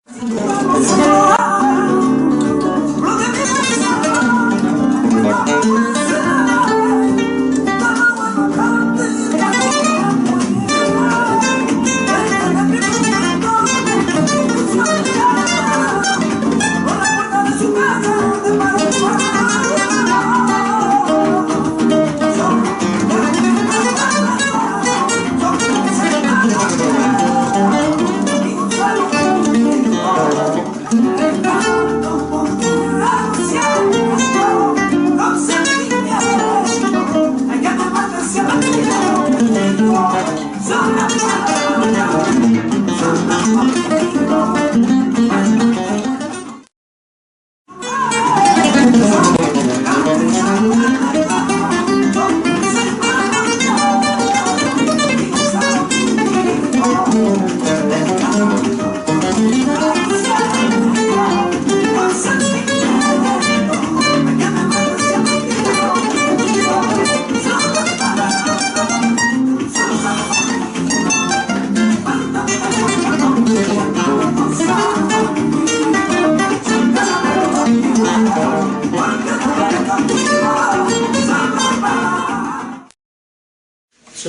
So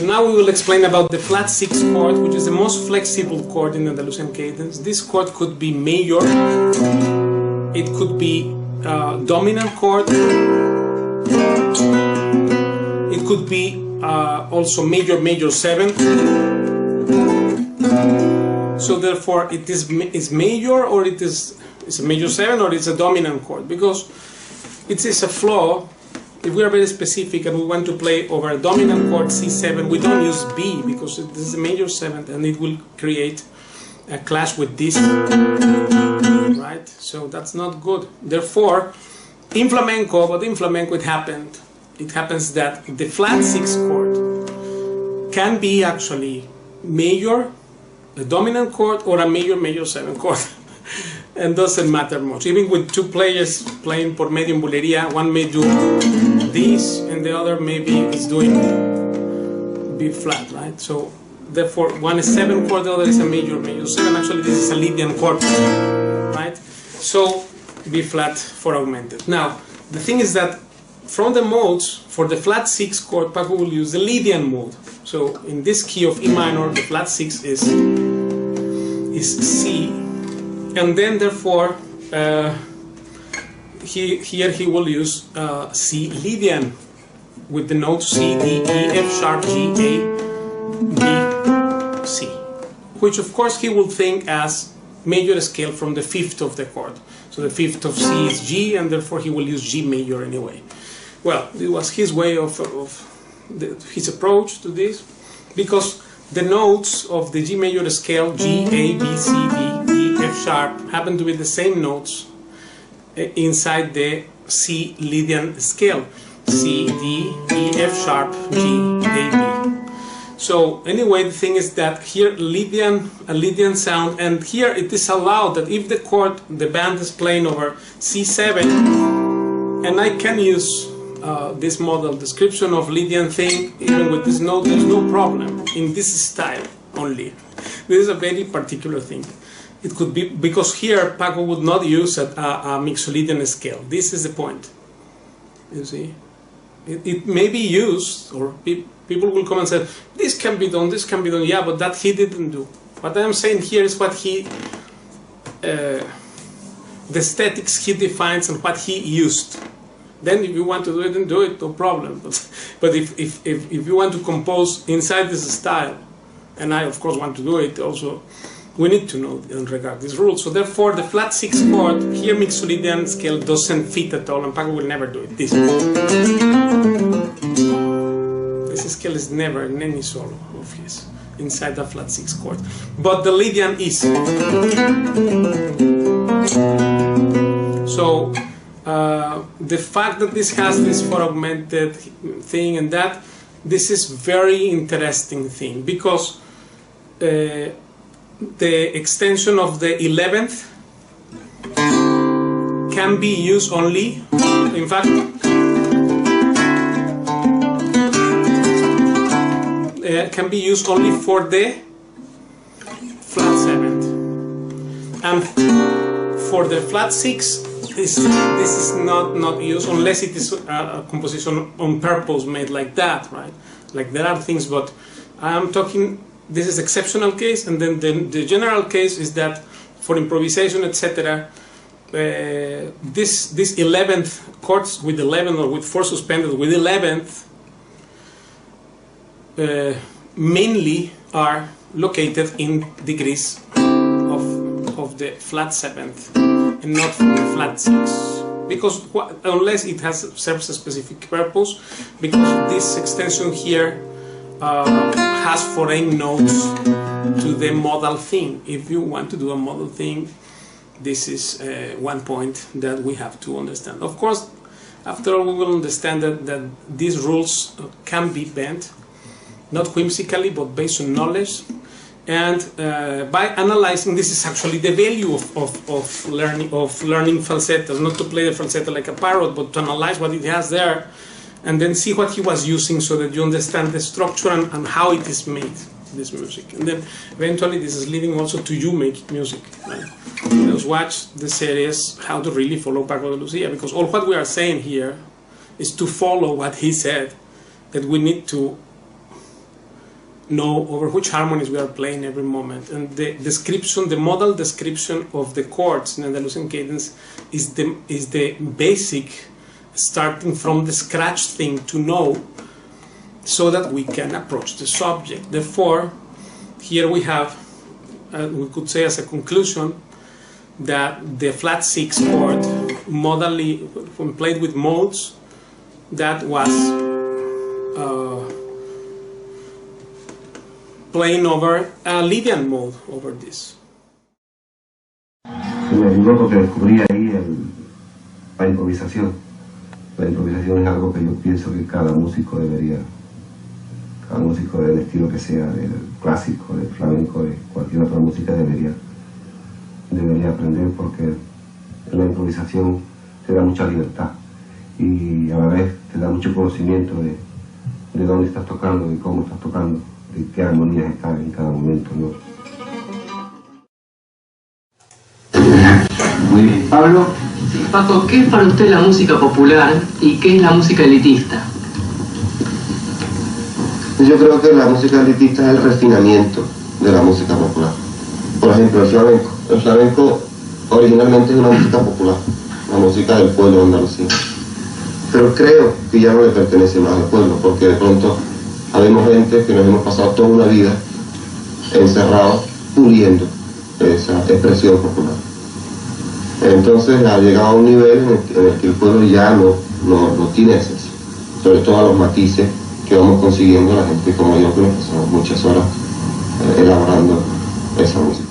now we will explain about the flat 6 chord, which is the most flexible chord in the Andalusian cadence. This chord could be major, it could be dominant chord, it could be also major 7. So therefore it is major, or it's a major 7, or it's a dominant chord, because it is a flaw. If we are very specific and we want to play over a dominant chord C7, we don't use B, because this is a major 7 and it will create a clash with this, right? So that's not good. Therefore, in flamenco, it happens that the flat 6 chord can be actually major, a dominant chord, or a major 7 chord. And doesn't matter much. Even with two players playing por medio en bulería, one may do this and the other maybe is doing B flat, right? So therefore one is 7 chord, the other is a major 7. Actually this is a Lydian chord, right? So B flat for augmented. Now the thing is that from the modes, for the flat 6 chord, Paco will use the Lydian mode. So in this key of E minor, the flat 6 is C. And then therefore here he will use C Lydian with the notes C, D, E, F sharp, G, A, B, C, which of course he will think as major scale from the 5th of the chord. So the 5th of C is G, and therefore he will use G major anyway. Well, it was his way of his approach to this, because the notes of the G major scale, G, A, B, C, D, E, F sharp, happen to be the same notes inside the C Lydian scale. C, D, E, F sharp, G, A, B. So anyway, the thing is that here a Lydian sound, and here it is allowed that if the chord, the band is playing over C7, and I can use this model description of Lydian thing, even with this note, there's no problem in this style only. This is a very particular thing. It could be because here Paco would not use a Mixolydian scale. This is the point. You see, it may be used, or people will come and say this can be done, this can be done. Yeah, but that he didn't do. What I am saying here is what he, the aesthetics he defines and what he used. Then if you want to do it, then do it, no problem. But if you want to compose inside this style, and I of course want to do it also, we need to know and regard these rules. So therefore the flat 6 chord, here Mixolydian scale doesn't fit at all, and Paco will never do it. This scale is never in any solo of his inside the flat 6 chord. But the Lydian is. So the fact that this has this for augmented thing and that, this is very interesting thing, because the extension of the 11th can be used only, in fact, can be used only for the flat 7th. And for the flat 6, this is not used unless it is a composition on purpose made like that, right? Like there are things, but I'm talking, this is exceptional case, and then the general case is that for improvisation, etc., this 11th chords with 11 or with 4 suspended with 11th mainly are located in degrees of the flat 7th and not from the flat 6, because unless it serves a specific purpose, because this extension here has foreign notes to the modal thing. If you want to do a modal thing, this is one point that we have to understand. Of course, after all, we will understand that these rules can be bent, not whimsically, but based on knowledge. And by analyzing, this is actually the value of learning falsettos, not to play the falsetto like a parrot, but to analyze what it has there, and then see what he was using so that you understand the structure and how it is made, this music. And then eventually this is leading also to you make music. Right? Just watch the series How to Really Follow Paco de Lucia, because all what we are saying here is to follow what he said, that we need to know over which harmonies we are playing every moment. And the description, the modal description of the chords in Andalusian cadence is the basic, starting from the scratch thing to know, so that we can approach the subject. Therefore, here we have, we could say as a conclusion, that the flat 6 chord, modally, when played with modes, that was playing over a Lydian mode over this. Luego que descubrí ahí la improvisación. La improvisación es algo que yo pienso que cada músico del estilo que sea, del clásico, del flamenco, de cualquier otra música, debería aprender, porque en la improvisación te da mucha libertad y a la vez te da mucho conocimiento de dónde estás tocando, de cómo estás tocando, de qué armonías están en cada momento, ¿no? Muy bien. Pablo. Sí, Paco, ¿qué es para usted la música popular y qué es la música elitista? Yo creo que la música elitista es el refinamiento de la música popular. Por ejemplo, el flamenco. El flamenco originalmente es una música popular, la música del pueblo andalusí. Pero creo que ya no le pertenece más al pueblo, porque de pronto habemos gente que nos hemos pasado toda una vida encerrados, puliendo esa expresión popular. Entonces ha llegado a un nivel en el que el pueblo ya no tiene acceso, sobre todo a los matices que vamos consiguiendo la gente como yo, que nos pasamos muchas horas elaborando esa música.